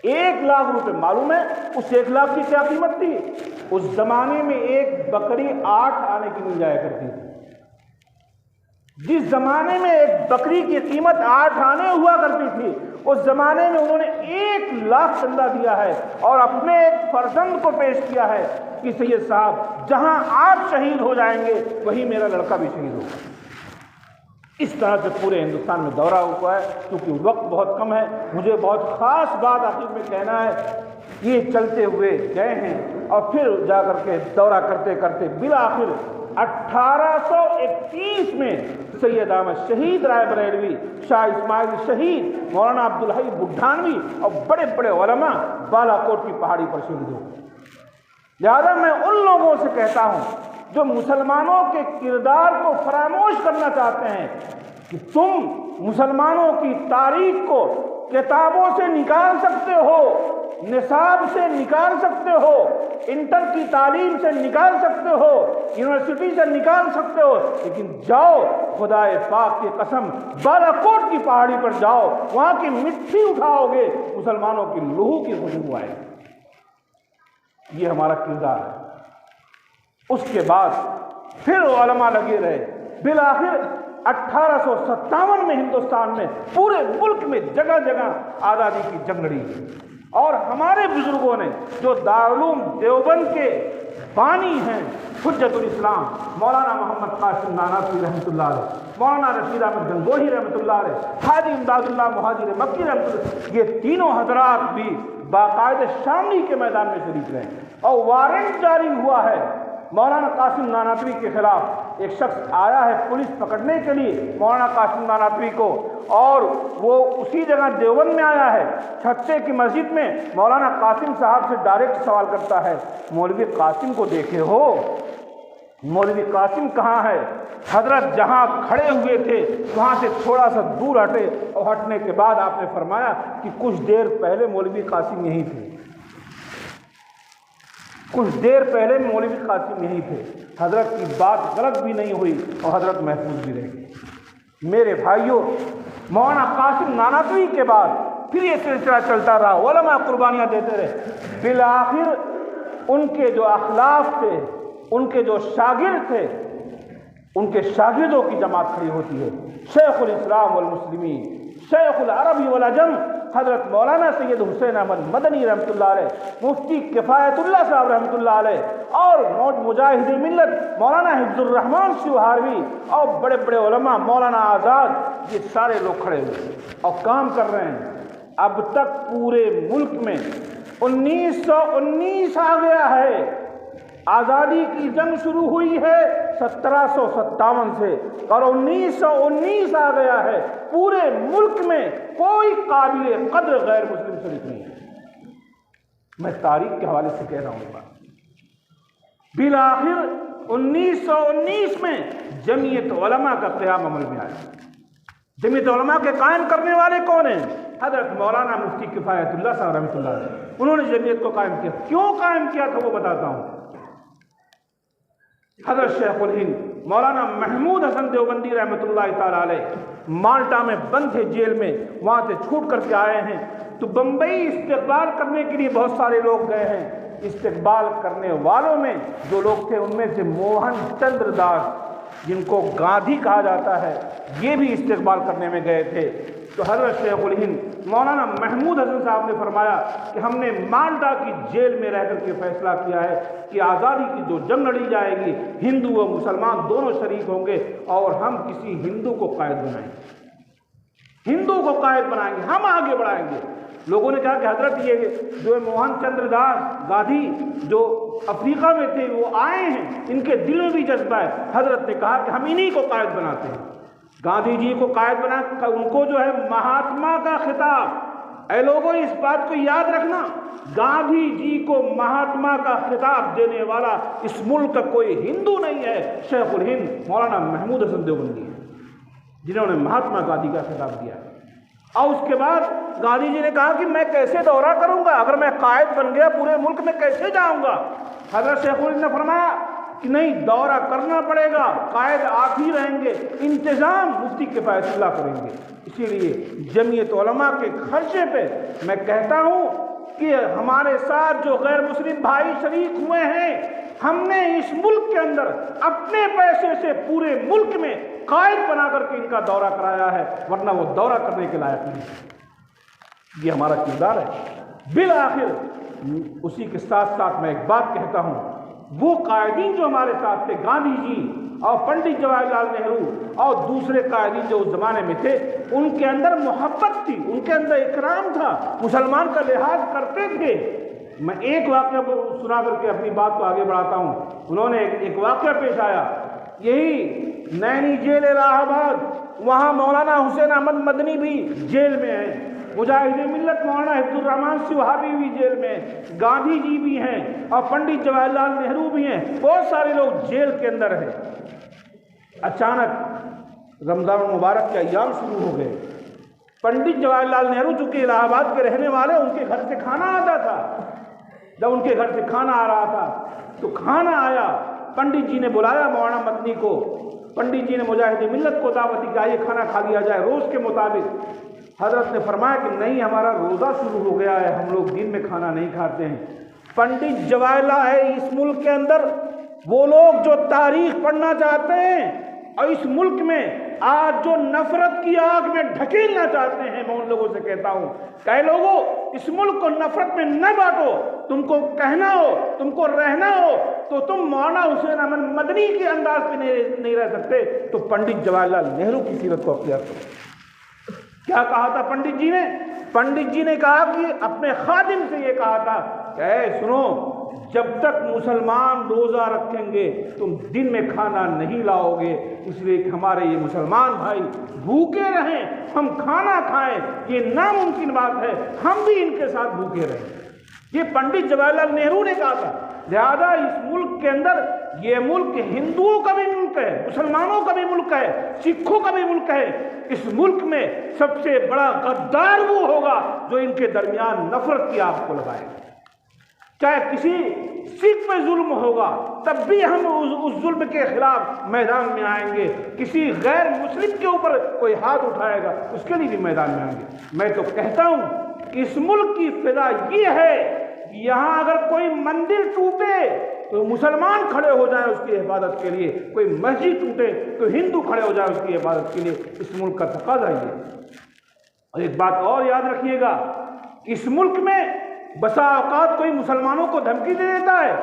1,00,000 रुपए। मालूम है उस 1,00,000 की क्या कीमत थी? उस जमाने में एक बकरी 8 आने की मिल जाया करती थी। जिस जमाने में एक बकरी की कीमत 8 आने हुआ करती थी, उस जमाने में उन्होंने 1,00,000 चंदा दिया है और अपने एक फर्जंद को पेश किया है कि सैयद साहब, जहां आप शहीद हो जाएंगे वहीं मेरा लड़का भी शहीद होगा। इस तरह से पूरे हिंदुस्तान में दौरा हुआ है। क्योंकि वक्त बहुत कम है, मुझे बहुत ख़ास बात आखिर में कहना है। ये चलते हुए गए हैं और फिर जाकर के दौरा करते करते बिलाखिर 1831 में सैयद अहमद शहीद रायबरेलवी, शाह इस्माइल शहीद, मौलाना अब्दुल हई बुढ़ानवी और बड़े बड़े उलमा बालाकोट की पहाड़ी पर शहीद हो गए। लिहाजा मैं उन लोगों से कहता हूँ जो मुसलमानों के किरदार को फरामोश करना चाहते हैं कि तुम मुसलमानों की तारीख को किताबों से निकाल सकते हो, निसाब से निकाल सकते हो, इंटर की तालीम से निकाल सकते हो, यूनिवर्सिटी से निकाल सकते हो, लेकिन जाओ खुदाए पाक की कसम बालाकोट की पहाड़ी पर जाओ, वहां की मिट्टी उठाओगे, मुसलमानों की लहू की खुशबू आएगी। ये हमारा किरदार है। उसके बाद फिर उलमा लगे रहे। बिलाखिर 1857 में हिंदुस्तान में पूरे मुल्क में जगह जगह आज़ादी की जंग लड़ी और हमारे बुजुर्गों ने जो दारुल देवबंद के बानी हैं, हुज्जतुल इस्लाम मौलाना मोहम्मद कासिम नानावी रहमतुल्लाह अलैह, मौलाना रशीद अहमद गंगोही रहमतुल्लाह अलैह, हाजी इमदादुल्लाह मुहाजिर मक्की रहमतुल्लाह, ये तीनों हजरात भी बाकायदे शामली के मैदान में शरीक रहे और वारंट जारी हुआ है मौलाना कासिम नानावी के खिलाफ। एक शख्स आया है पुलिस पकड़ने के लिए मौलाना कासिम नानावी को, और वो उसी जगह देवबंद में आया है, छत्ते की मस्जिद में मौलाना कासिम साहब से डायरेक्ट सवाल करता है, मौलवी कासिम को देखे हो? मौलवी कासिम कहाँ है? हजरत जहाँ खड़े हुए थे वहाँ से थोड़ा सा दूर हटे और हटने के बाद आपने फरमाया कि कुछ देर पहले मौलवी कासिम यहीं थे, कुछ देर पहले मौलवी कासिम यहीं थे। हजरत की बात गलत भी नहीं हुई और हजरत महफूज भी रहे। मेरे भाइयों, मौलाना कासिम नानावी के बाद फिर ये सिलसिला चलता रहा, उलमा कुर्बानियाँ देते रहे। बिलाखिर उनके जो अखलाफ थे, उनके जो शागिर्द थे, उनके शागिर्दों की जमात खड़ी होती है। शेखुल इस्लाम वल मुस्लिमीन, शेखुल अरबी वल अजम हजरत मौलाना सैयद हुसैन अहमद मदनी रहमतुल्लाह अलैह, मुफ्ती किफ़ायतुल्लाह साहब रहमतुल्लाह अलैह और मुजाहिद मिल्लत मौलाना हिफ्जुर रहमान शिवहारवी और बड़े बड़े उलमा मौलाना आज़ाद, ये सारे लोग खड़े हुए और काम कर रहे हैं। अब तक पूरे मुल्क में 1919 आ गया है। आज़ादी की जंग शुरू हुई है 1757 से और 1919 आ गया है। पूरे मुल्क में कोई काबिल कद्र गैर मुस्लिम शरीक नहीं है। मैं तारीख के हवाले से कह रहा हूँ। बिलाखिर 1919 में जमीयत उलमा का क़याम अमल में आया। जमीयत उलमा के कायम करने वाले कौन हैं? हजरत मौलाना मुफ्ती किफ़ायतुल्लाह साहब रहमतुल्लाह अलैह। उन्होंने जमीयत को कायम किया। क्यों कायम किया था वो बताता हूँ। हजरत शेखुल हिंद मौलाना महमूद हसन देवबंदी रहमतुल्लाह ताला अलैह माल्टा में बंद थे जेल में, वहाँ से छूट करके आए हैं तो बम्बई इस्तेक़बाल करने के लिए बहुत सारे लोग गए हैं। इस्तेक़बाल करने वालों में जो लोग थे उनमें से मोहन चंद्र दास, जिनको गांधी कहा जाता है, ये भी इस्तेक़बाल करने में गए थे। तो हज़रत शेखुल हिंद मौलाना महमूद हसन साहब ने फरमाया कि हमने माल्टा की जेल में रहकर के फैसला किया है कि आज़ादी की जो जंग लड़ी जाएगी, हिंदू और मुसलमान दोनों शरीक होंगे और हम किसी हिंदू को कायद बनाएंगे, हिंदू को कायद बनाएंगे, हम आगे बढ़ाएंगे। लोगों ने कहा कि हजरत ये जो मोहन चंद्र दास गांधी जो अफ्रीका में थे वो आए हैं, इनके दिल में भी जज्बा है। हजरत ने कहा कि हम इन्हीं को कायद बनाते हैं। गांधी जी को कायद बना, उनको जो है महात्मा का खिताब। ऐ लोगों, इस बात को याद रखना, गांधी जी को महात्मा का खिताब देने वाला इस मुल्क का कोई हिंदू नहीं है। शेखुल हिंद मौलाना महमूद हसन देवबंदी है जिन्होंने महात्मा गांधी का खिताब दिया। और उसके बाद गांधी जी ने कहा कि मैं कैसे दौरा करूंगा, अगर मैं कायद बन गया पूरे मुल्क में कैसे जाऊंगा। हजरत शेखुल हिंद ने फरमाया कि नहीं दौरा करना पड़ेगा, कायद आप ही रहेंगे, इंतज़ाम मुफ्ती किफ़ायतुल्लाह करेंगे। इसीलिए जमीयत उलमा के खर्चे पे मैं कहता हूँ कि हमारे साथ जो गैर मुस्लिम भाई शरीक हुए हैं, हमने इस मुल्क के अंदर अपने पैसे से पूरे मुल्क में कायद बना करके इनका दौरा कराया है, वरना वो दौरा करने के लायक नहीं। ये हमारा किरदार है। बिल आखिर उसी के साथ साथ मैं एक बात कहता हूँ, वो कायदीन जो हमारे साथ थे, गांधी जी और पंडित जवाहरलाल नेहरू और दूसरे कायदीन जो उस ज़माने में थे, उनके अंदर मोहब्बत थी, उनके अंदर इकराम था, मुसलमान का लिहाज करते थे। मैं एक वाक़या सुना करके अपनी बात को आगे बढ़ाता हूँ। उन्होंने एक वाक़या पेश आया, यही नैनी जेल इलाहाबाद, वहाँ मौलाना हुसैन अहमद मदनी भी जेल में हैं, मुजाहिद मिल्लत मौलाना हिफ्जुर रहमान सिवहाबी भी जेल में, गांधी जी भी हैं और पंडित जवाहरलाल नेहरू भी हैं, बहुत सारे लोग जेल के अंदर हैं। अचानक रमज़ान मुबारक के अय्याम शुरू हो गए। पंडित जवाहरलाल नेहरू चूँकि इलाहाबाद के रहने वाले, उनके घर से खाना आता था। जब उनके घर से खाना आ रहा था तो खाना आया, पंडित जी ने बुलाया मौलाना मदनी को, पंडित जी ने मुजाहिद मिल्लत को दावत दी कि आइए खाना खा लिया जाए रोज़ के मुताबिक। हजरत ने फरमाया कि नहीं, हमारा रोज़ा शुरू हो गया है, हम लोग दिन में खाना नहीं खाते हैं। पंडित जवाहरलाल है इस मुल्क के अंदर वो लोग जो तारीख पढ़ना चाहते हैं और इस मुल्क में आज जो नफरत की आग में ढकेलना चाहते हैं, मैं उन लोगों से कहता हूँ, कई लोगों इस मुल्क को नफरत में न बांटो, तुमको कहना हो, तुमको रहना हो तो तुम मौलाना हुसैन अहमद मदनी के अंदाज में नहीं रह सकते, तो पंडित जवाहरलाल नेहरू की सीरत को अख्तियार करो। क्या कहा था पंडित जी ने? पंडित जी ने कहा कि अपने खादिम से ये कहा था कि सुनो, जब तक मुसलमान रोज़ा रखेंगे तुम दिन में खाना नहीं लाओगे, इसलिए हमारे ये मुसलमान भाई भूखे रहें, हम खाना खाएं, ये नामुमकिन बात है, हम भी इनके साथ भूखे रहें। ये पंडित जवाहरलाल नेहरू ने कहा था। लिहाजा इस मुल्क के अंदर, ये मुल्क हिंदुओं का भी मुल्क है, मुसलमानों का भी मुल्क है, सिखों का भी मुल्क है। इस मुल्क में सबसे बड़ा गद्दार वो होगा जो इनके दरमियान नफरत की आग को लगाएगा। चाहे किसी सिख पे जुल्म होगा तब भी हम उस जुल्म के खिलाफ मैदान में आएंगे, किसी गैर मुस्लिम के ऊपर कोई हाथ उठाएगा उसके लिए भी मैदान में आएंगे। मैं तो कहता हूँ कि इस मुल्क की फिजा ये है कि यहाँ अगर कोई मंदिर टूटे तो मुसलमान खड़े हो जाए उसकी हिफाजत के लिए, कोई मस्जिद टूटे तो हिंदू खड़े हो जाए उसकी हिफाजत के लिए। इस मुल्क का तकाज़ा ये है। और एक बात और याद रखिएगा, इस मुल्क में बसा औकात कोई मुसलमानों को धमकी दे देता है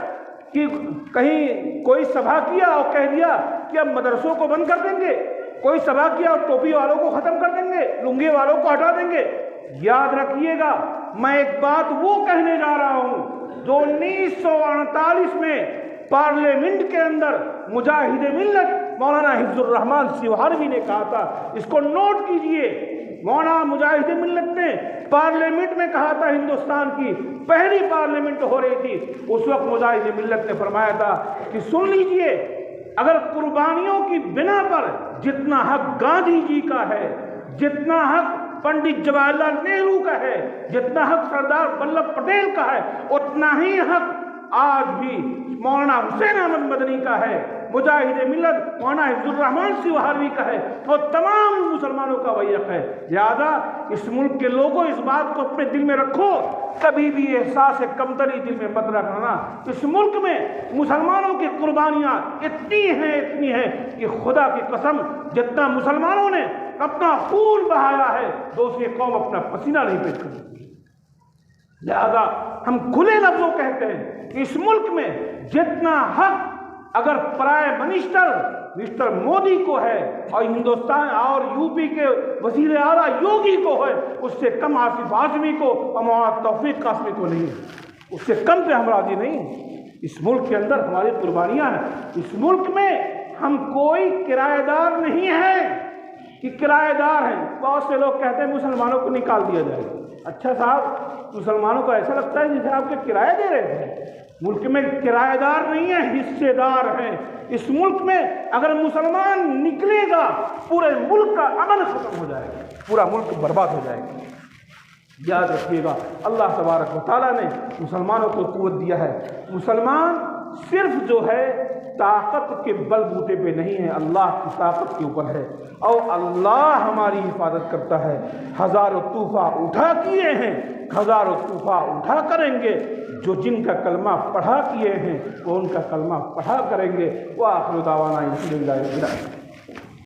कि कहीं कोई सभा किया और कह दिया कि अब मदरसों को बंद कर देंगे, कोई सभा किया और टोपी वालों को ख़त्म कर देंगे, लुंगी वालों को हटा देंगे। याद रखिएगा, मैं एक बात वो कहने जा रहा हूँ जो 1948 में पार्लियामेंट के अंदर मुजाहिद मिल्लत मौलाना हिफ्जुर रहमान सिवहारवी ने कहा था। इसको नोट कीजिए। मौलाना मुजाहिद मिल्लत ने पार्लियामेंट में कहा था, हिंदुस्तान की पहली पार्लियामेंट हो रही थी, उस वक्त मुजाहिद मिल्लत ने फरमाया था कि सुन लीजिए, अगर कुर्बानियों की बिना पर जितना हक गांधी जी का है, जितना हक पंडित जवाहरलाल नेहरू का है, जितना हक सरदार वल्लभ पटेल का है, उतना ही हक आज भी मौलाना हुसैन अहमद मदनी का है, मुजाहिद मिल्लत मौलाना हिफ्जुर रहमान सिवहारवी का है और तमाम मुसलमानों का वही हक है। लिहाजा इस मुल्क के लोगों इस बात को अपने दिल में रखो, कभी भी एहसास कमतरी दिल में मत रखना। इस मुल्क में मुसलमानों की कुर्बानियाँ इतनी हैं कि खुदा की कसम, जितना मुसलमानों ने अपना खून बहाया है दूसरी कौम अपना पसीना नहीं पेश कर सकती। लिहाजा हम खुले लफ्जों कहते हैं कि इस मुल्क में जितना हक अगर प्राइम मिनिस्टर मोदी को है और हिंदुस्तान और यूपी के वजीर आला योगी को है, उससे कम आसिफ आजमी को और मौलाना तौफीक कासमी को नहीं है, उससे कम पे हम राजी नहीं। इस मुल्क के अंदर हमारी कुर्बानियाँ हैं। इस मुल्क में हम कोई किराएदार नहीं है कि किराएदार हैं। बहुत से लोग कहते हैं मुसलमानों को निकाल दिया जाएगा। अच्छा साहब, मुसलमानों को ऐसा लगता है जैसे आपके किराया दे रहे थे। मुल्क में किराएदार नहीं है, हिस्सेदार हैं। इस मुल्क में अगर मुसलमान निकलेगा पूरे मुल्क का अमन खत्म हो जाएगा, पूरा मुल्क बर्बाद हो जाएगा। याद रखिएगा, अल्लाह तबारक व तआला ने मुसलमानों को क़ुव्वत दिया है। मुसलमान सिर्फ जो है ताकत के बलबूते पे नहीं है, अल्लाह की ताकत के ऊपर है। और अल्लाह हमारी हिफाजत करता है। हज़ारों तूफ़ा उठा किए हैं, हज़ारों तूफ़ा उठा करेंगे। जो जिनका कलमा पढ़ा किए हैं वो उनका कलमा पढ़ा करेंगे। वो आखिर दावाना अल्हम्दुलिल्लाह।